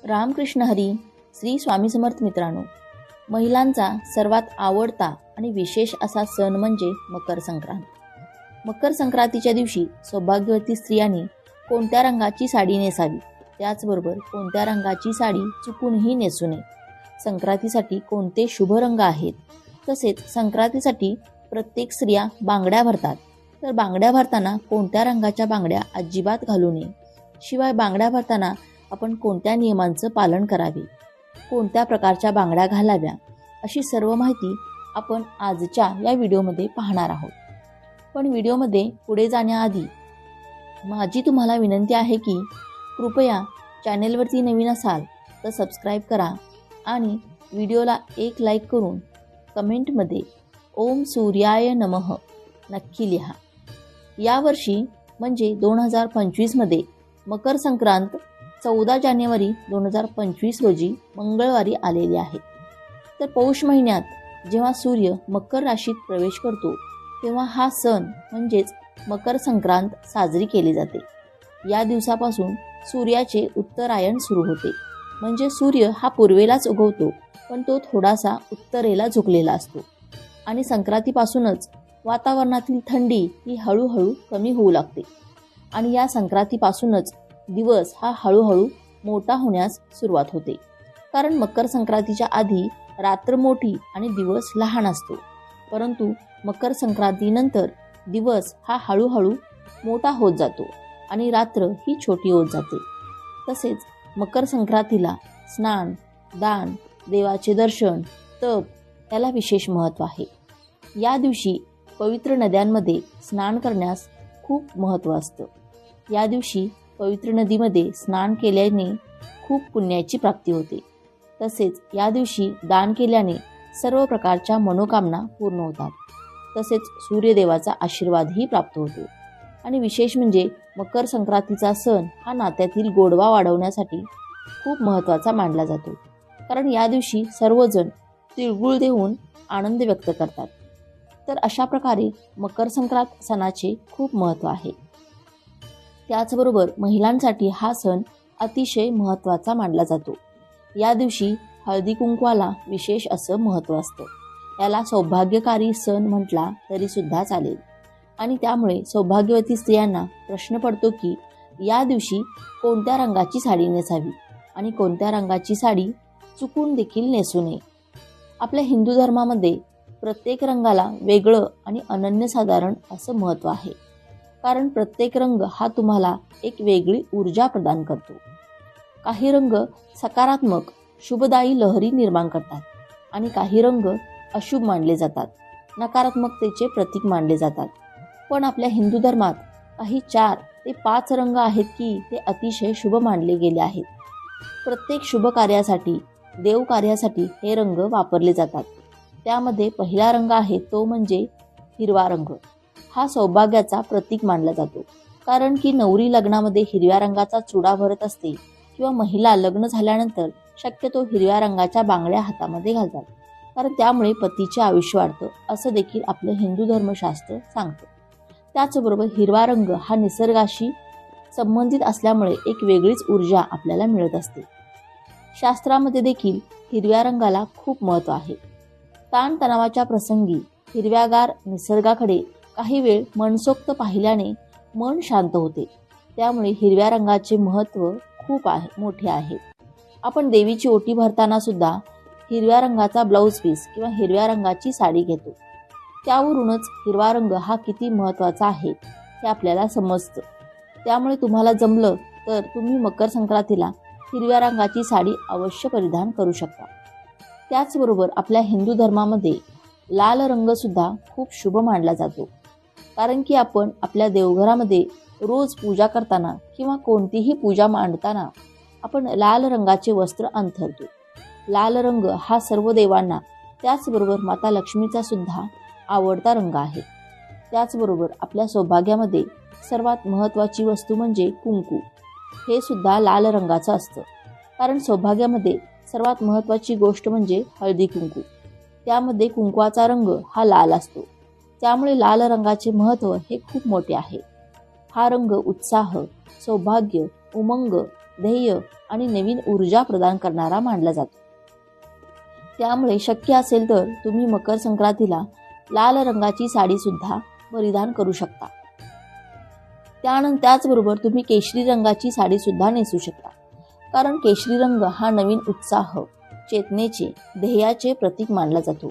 रामकृष्ण हरी. श्री स्वामी समर्थ. मित्रांनो, महिलांचा सर्वात आवडता आणि विशेष असा सण म्हणजे मकर संक्रांत. मकर संक्रांतीच्या दिवशी सौभाग्यवती स्त्रियांनी कोणत्या रंगाची साडी नेसावी, त्याचबरोबर कोणत्या रंगाची साडी चुकूनही नेसू नये, संक्रांतीसाठी कोणते शुभ रंग आहेत, तसेच संक्रांतीसाठी प्रत्येक स्त्रिया बांगड्या भरतात, तर बांगड्या भरताना कोणत्या रंगाच्या बांगड्या अजिबात घालू नये, शिवाय बांगड्या भरताना आपण कोणत्या नियमांचं पालन करावे, कोणत्या प्रकारच्या बांगड्या घालाव्या, अशी सर्व माहिती आपण आजच्या या व्हिडिओमध्ये पाहणार आहोत. पण व्हिडिओमध्ये पुढे जाण्याआधी माझी तुम्हाला विनंती आहे की कृपया चॅनेलवरती नवीन असाल तर सबस्क्राईब करा आणि व्हिडिओला एक लाईक करून कमेंटमध्ये ओम सूर्याय नमः नक्की लिहा. यावर्षी म्हणजे 2025मध्ये मकर संक्रांत 14 जानेवारी 2025 रोजी मंगळवारी आलेली आहे. तर पौष महिन्यात जेव्हा सूर्य मकर राशीत प्रवेश करतो तेव्हा हा सण म्हणजेच मकर संक्रांत साजरी केली जाते. या दिवसापासून सूर्याचे उत्तरायण सुरू होते, म्हणजे सूर्य हा पूर्वेलाच उगवतो पण तो थोडासा उत्तरेला झुकलेला असतो आणि संक्रांतीपासूनच वातावरणातील थंडी ही हळूहळू कमी होऊ लागते आणि या संक्रांतीपासूनच दिवस हा हळूहळू मोठा होण्यास सुरुवात होते. कारण मकर संक्रांतीच्या आधी रात्र मोठी आणि दिवस लहान असतो, परंतु मकर संक्रांतीनंतर दिवस हा हळूहळू मोठा होत जातो आणि रात्र ही छोटी होत जाते. तसेच मकर संक्रांतीला स्नान, दान, देवाचे दर्शन, तप याला विशेष महत्त्व आहे. या दिवशी पवित्र नद्यांमध्ये स्नान करण्यास खूप महत्त्व असतं. या दिवशी पवित्र नदीमध्ये स्नान केल्याने खूप पुण्याची प्राप्ती होते. तसेच या दिवशी दान केल्याने सर्व प्रकारच्या मनोकामना पूर्ण होतात. तसेच सूर्यदेवाचा आशीर्वादही प्राप्त होतो. आणि विशेष म्हणजे मकर संक्रांतीचा सण हा नात्यातील गोडवा वाढवण्यासाठी खूप महत्त्वाचा मानला जातो. कारण या दिवशी सर्वजण तिळगुळ देऊन आनंद व्यक्त करतात. तर अशा प्रकारे मकर संक्रांत सणाचे खूप महत्त्व आहे. त्याचबरोबर महिलांसाठी हा सण अतिशय महत्त्वाचा मानला जातो. या दिवशी हळदी कुंकवाला विशेष असं महत्त्व असतं. याला सौभाग्यकारी सण म्हटला तरी सुद्धा चालेल. आणि त्यामुळे सौभाग्यवती स्त्रियांना प्रश्न पडतो की या दिवशी कोणत्या रंगाची साडी नेसावी आणि कोणत्या रंगाची साडी चुकून देखील नेसू नये. आपल्या हिंदू धर्मामध्ये प्रत्येक रंगाला वेगळं आणि अनन्यसाधारण असं महत्त्व आहे. कारण प्रत्येक रंग हा तुम्हाला एक वेगळी ऊर्जा प्रदान करतो. काही रंग सकारात्मक शुभदायी लहरी निर्माण करतात आणि काही रंग अशुभ मानले जातात, नकारात्मकतेचे प्रतीक मानले जातात. पण आपल्या हिंदू धर्मात काही 4 ते 5 रंग आहेत की ते अतिशय शुभ मानले गेले आहेत. प्रत्येक शुभ कार्यासाठी, देव कार्यासाठी हे रंग वापरले जातात. त्यामध्ये पहिला रंग आहे तो म्हणजे हिरवा रंग. हा सौभाग्याचा प्रतीक मानला जातो. कारण की नवरी लग्नामध्ये हिरव्या रंगाचा चुडा भरत असते किंवा महिला लग्न झाल्यानंतर शक्यतो हिरव्या रंगाच्या बांगड्या हातामध्ये घालतात. कारण त्यामुळे पतीचे आयुष्य वाढतं असं देखील आपलं हिंदू धर्मशास्त्र सांगतं. त्याचबरोबर हिरवा रंग हा निसर्गाशी संबंधित असल्यामुळे एक वेगळीच ऊर्जा आपल्याला मिळत असते. शास्त्रामध्ये देखील हिरव्या रंगाला खूप महत्त्व आहे. ताणतणावाच्या प्रसंगी हिरव्यागार निसर्गाकडे काही वेळ मनसोक्त पाहिल्याने मन शांत होते. त्यामुळे हिरव्या रंगाचे महत्त्व खूप मोठे आहे. आपण देवीची ओटी भरताना सुद्धा हिरव्या रंगाचा ब्लाऊज पीस किंवा हिरव्या रंगाची साडी घेतो. त्यावरूनच हिरवा रंग हा किती महत्त्वाचा आहे हे आपल्याला समजतं. त्यामुळे तुम्हाला जमलं तर तुम्ही मकर संक्रांतीला हिरव्या रंगाची साडी अवश्य परिधान करू शकता. त्याचबरोबर आपल्या हिंदू धर्मामध्ये लाल रंगसुद्धा खूप शुभ मानला जातो. कारण की आपण आपल्या देवघरामध्ये रोज पूजा करताना किंवा कोणतीही पूजा मांडताना आपण लाल रंगाचे वस्त्र अंथरतो. लाल रंग हा सर्व देवांना, त्याचबरोबर माता लक्ष्मीचा सुद्धा आवडता रंग आहे. त्याचबरोबर आपल्या सौभाग्यामध्ये सर्वात महत्त्वाची वस्तू म्हणजे कुंकू. हे सुद्धा लाल रंगाचं असतं. कारण सौभाग्यामध्ये सर्वात महत्त्वाची गोष्ट म्हणजे हळदी कुंकू. त्यामध्ये कुंकवाचा रंग हा लाल असतो. त्यामुळे लाल रंगाचे महत्त्व हे खूप मोठे आहे. हा रंग उत्साह, सौभाग्य, उमंग, ध्येय आणि नवीन ऊर्जा प्रदान करणारा मानला जातो. त्यामुळे शक्य असेल तर तुम्ही मकर संक्रांतीला लाल रंगाची साडी सुद्धा परिधान करू शकता. त्याचबरोबर तुम्ही केशरी रंगाची साडी सुद्धा नेसू शकता, कारण केशरी रंग हा नवीन उत्साह, चेतनेचे, ध्येयाचे प्रतीक मानला जातो.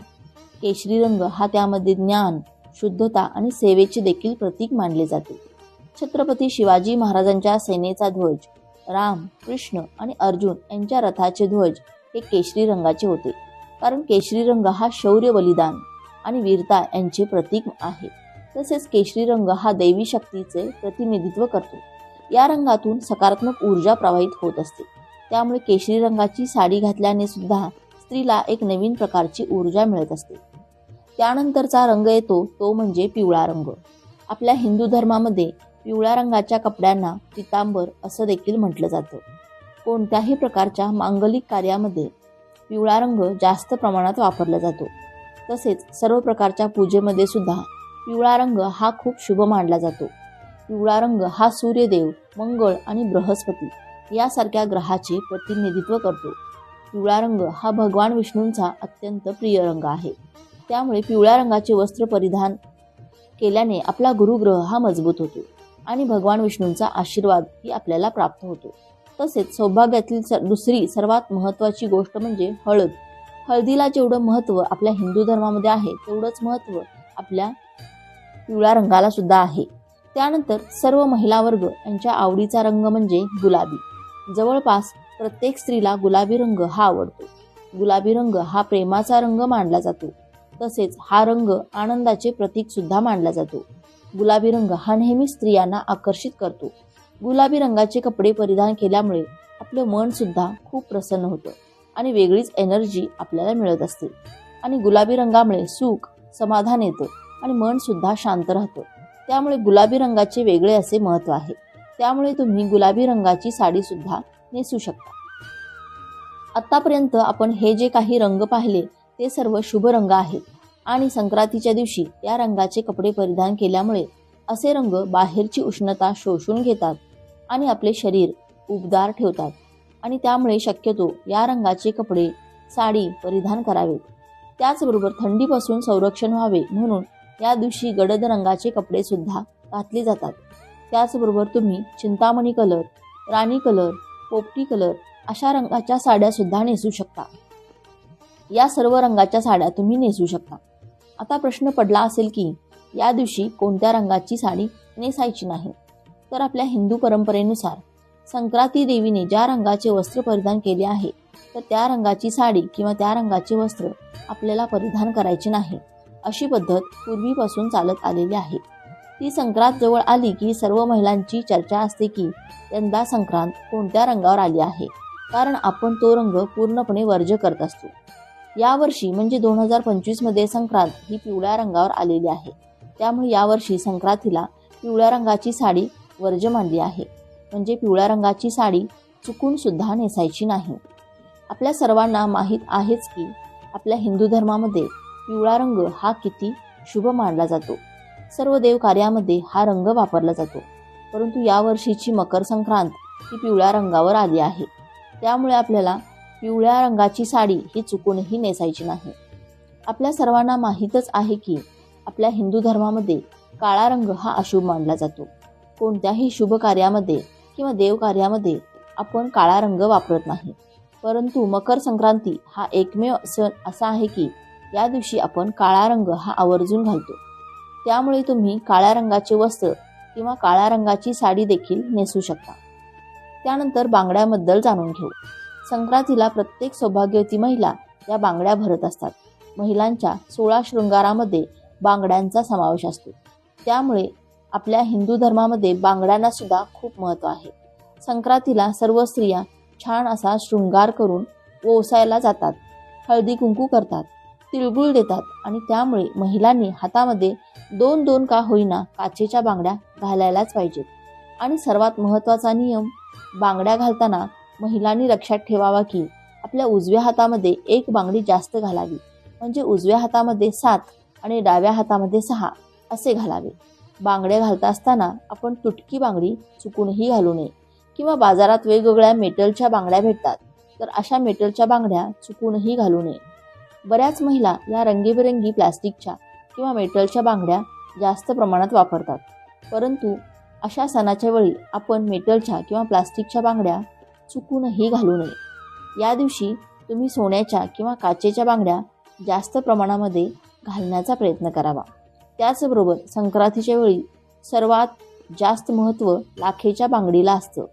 केशरी रंग हा त्यामध्ये ज्ञान, शुद्धता आणि सेवेचे देखील प्रतीक मानले जाते. छत्रपती शिवाजी महाराजांच्या सेनेचा ध्वज, राम, कृष्ण आणि अर्जुन यांच्या रथाचे ध्वज हे केशरी रंगाचे होते, कारण केशरी रंग हा शौर्य, बलिदान आणि वीरता यांचे प्रतीक आहे. तसेच केशरी रंग हा दैवी शक्तीचे प्रतिनिधित्व करतो. या रंगातून सकारात्मक ऊर्जा प्रवाहित होत असते. त्यामुळे केशरी रंगाची साडी घातल्याने सुद्धा स्त्रीला एक नवीन प्रकारची ऊर्जा मिळत असते. त्यानंतरचा रंग येतो तो म्हणजे पिवळा रंग. आपल्या हिंदू धर्मामध्ये पिवळ्या रंगाच्या कपड्यांना पितांबर असं देखील म्हटलं जातं. कोणत्याही प्रकारच्या मांगलिक कार्यामध्ये पिवळा रंग जास्त प्रमाणात वापरला जातो. तसेच सर्व प्रकारच्या पूजेमध्ये सुद्धा पिवळा रंग हा खूप शुभ मानला जातो. पिवळा रंग हा सूर्यदेव, मंगळ आणि बृहस्पती यासारख्या ग्रहाचे प्रतिनिधित्व करतो. पिवळा रंग हा भगवान विष्णूंचा अत्यंत प्रिय रंग आहे. त्यामुळे पिवळ्या रंगाचे वस्त्र परिधान केल्याने आपला गुरुग्रह हा मजबूत होतो आणि भगवान विष्णूंचा आशीर्वाद ही आपल्याला प्राप्त होतो. तसेच सौभाग्यातील दुसरी सर्वात महत्त्वाची गोष्ट म्हणजे हळद. हळदीला जेवढं महत्त्व आपल्या हिंदू धर्मामध्ये आहे तेवढंच महत्त्व आपल्या पिवळ्या रंगाला सुद्धा आहे. त्यानंतर सर्व महिला वर्ग यांच्या आवडीचा रंग म्हणजे गुलाबी. जवळपास प्रत्येक स्त्रीला गुलाबी रंग हा आवडतो. गुलाबी रंग हा प्रेमाचा रंग मानला जातो. तसेच हा रंग आनंदाचे प्रतीक सुद्धा मानला जातो. गुलाबी रंग हा नेहमी स्त्रियांना आकर्षित करतो. गुलाबी रंगाचे कपडे परिधान केल्यामुळे आपलं मन सुद्धा खूप प्रसन्न होतं आणि वेगळीच एनर्जी आपल्याला मिळत असते. आणि गुलाबी रंगामुळे सुख, समाधान येतं आणि मन सुद्धा शांत राहतं. त्यामुळे गुलाबी रंगाचे वेगळे असे महत्त्व आहे. त्यामुळे तुम्ही गुलाबी रंगाची साडी सुद्धा नेसू शकता. आतापर्यंत आपण हे जे काही रंग पाहिले ते सर्व शुभ रंग आहेत आणि संक्रांतीच्या दिवशी या रंगाचे कपडे परिधान केल्यामुळे असे रंग बाहेरची उष्णता शोषून घेतात आणि आपले शरीर उबदार ठेवतात आणि त्यामुळे शक्यतो या रंगाचे कपडे, साडी परिधान करावेत. त्याचबरोबर थंडीपासून संरक्षण व्हावे म्हणून या दिवशी गडद रंगाचे कपडे सुद्धा घातले जातात. त्याचबरोबर तुम्ही चिंतामणी कलर, राणी कलर, पोपटी कलर अशा रंगाच्या साड्या सुद्धा नेसू शकता. या सर्व रंगाच्या साड्या तुम्ही नेसू शकता. आता प्रश्न पडला असेल की या दिवशी कोणत्या रंगाची साडी नेसायची नाही. तर आपल्या हिंदू परंपरेनुसार संक्रांती देवीने ज्या रंगाचे वस्त्र परिधान केले आहे तर त्या रंगाची साडी किंवा त्या रंगाचे वस्त्र आपल्याला परिधान करायचे नाही. अशी पद्धत पूर्वीपासून चालत आलेली आहे. ती संक्रांत जवळ आली की सर्व महिलांची चर्चा असते की यंदा संक्रांत कोणत्या रंगावर आली आहे, कारण आपण तो रंग पूर्णपणे वर्ज्य करत असतो. यावर्षी म्हणजे 2025 मध्ये संक्रांत ही पिवळ्या रंगावर आलेली आहे. त्यामुळे यावर्षी संक्रांतीला पिवळ्या रंगाची साडी वर्ज्य मानली आहे. म्हणजे पिवळ्या रंगाची साडी चुकून सुद्धा नेसायची नाही. आपल्या सर्वांना माहीत आहेच की आपल्या हिंदू धर्मामध्ये पिवळा रंग हा किती शुभ मानला जातो. सर्व देव कार्यामध्ये हा रंग वापरला जातो. परंतु यावर्षीची मकर संक्रांत ही पिवळ्या रंगावर आली आहे. त्यामुळे आपल्याला पिवळ्या रंगाची साडी ही चुकूनही नेसायची नाही. आपल्या सर्वांना माहीतच आहे की आपल्या हिंदू धर्मामध्ये काळा रंग हा अशुभ मानला जातो. कोणत्याही शुभ कार्यामध्ये किंवा देव कार्यामध्ये आपण काळा रंग वापरत नाही. परंतु मकर संक्रांती हा एकमेव सण असा आहे की या दिवशी आपण काळा रंग हा आवर्जून घालतो. त्यामुळे तुम्ही काळ्या रंगाचे वस्त्र किंवा काळ्या रंगाची साडी देखील नेसू शकता. त्यानंतर बांगड्याबद्दल जाणून घेऊ. संक्रांतीला प्रत्येक सौभाग्यवती महिला या बांगड्या भरत असतात. महिलांच्या 16 शृंगारामध्ये बांगड्यांचा समावेश असतो. त्यामुळे आपल्या हिंदू धर्मामध्ये बांगड्यांना सुद्धा खूप महत्त्व आहे. संक्रांतीला सर्व स्त्रिया छान असा शृंगार करून ओसायला जातात, हळदी कुंकू करतात, तिळगुळ देतात आणि त्यामुळे महिलांनी हातामध्ये 2-2 का होईना काचेच्या बांगड्या घालायलाच पाहिजेत. आणि सर्वात महत्त्वाचा नियम, बांगड्या घालताना महिलांनी लक्षात ठेवावा की आपल्या उजव्या हातामध्ये 1 बांगडी जास्त घालावी. म्हणजे उजव्या हातामध्ये 7 आणि डाव्या हातामध्ये 6 असे घालावे. बांगड्या घालता असताना आपण तुटकी बांगडी चुकूनही घालू नये किंवा बाजारात वेगवेगळ्या मेटलच्या बांगड्या भेटतात, तर अशा मेटलच्या बांगड्या चुकूनही घालू नये. बऱ्याच महिला या रंगीबेरंगी प्लास्टिकच्या किंवा मेटलच्या बांगड्या जास्त प्रमाणात वापरतात, परंतु अशा सणाच्या वेळी आपण मेटलच्या किंवा प्लास्टिकच्या बांगड्या चुकूनही घालू नये. या दिवशी तुम्ही सोन्याच्या किंवा काचेच्या बांगड्या जास्त प्रमाणामध्ये घालण्याचा प्रयत्न करावा. त्याचबरोबर संक्रांतीच्या वेळी सर्वात जास्त महत्त्व लाखेच्या बांगडीला असतं.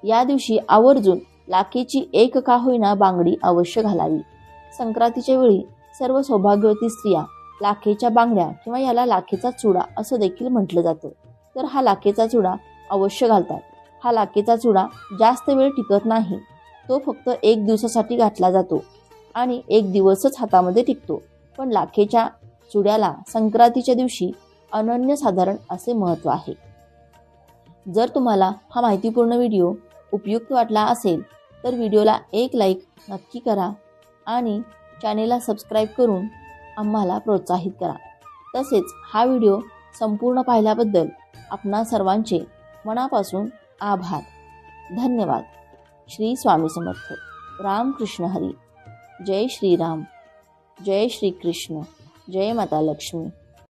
या दिवशी आवर्जून लाखेची एक का होईना बांगडी अवश्य घालावी. संक्रांतीच्या वेळी सर्व सौभाग्यवती स्त्रिया लाखेच्या बांगड्या किंवा याला लाखेचा चुडा असं देखील म्हटलं जातं, तर हा लाखेचा चुडा अवश्य घालतात. हा लाखेचा चुडा जास्त वेळ टिकत नाही. तो फक्त 1 दिवसासाठी घातला जातो आणि 1 दिवसच हातामध्ये टिकतो. पण लाखेच्या चुड्याला संक्रांतीच्या दिवशी अनन्यसाधारण असे महत्त्व आहे. जर तुम्हाला हा माहितीपूर्ण व्हिडिओ उपयुक्त वाटला असेल तर व्हिडिओला एक लाईक नक्की करा आणि चॅनेलला सबस्क्राईब करून आम्हाला प्रोत्साहित करा. तसेच हा व्हिडिओ संपूर्ण पाहिल्याबद्दल आपणा सर्वांचे मनापासून आभार. धन्यवाद. श्री स्वामी समर्थ. रामकृष्ण हरी. जय श्रीराम. जय श्री कृष्ण. जय माता लक्ष्मी.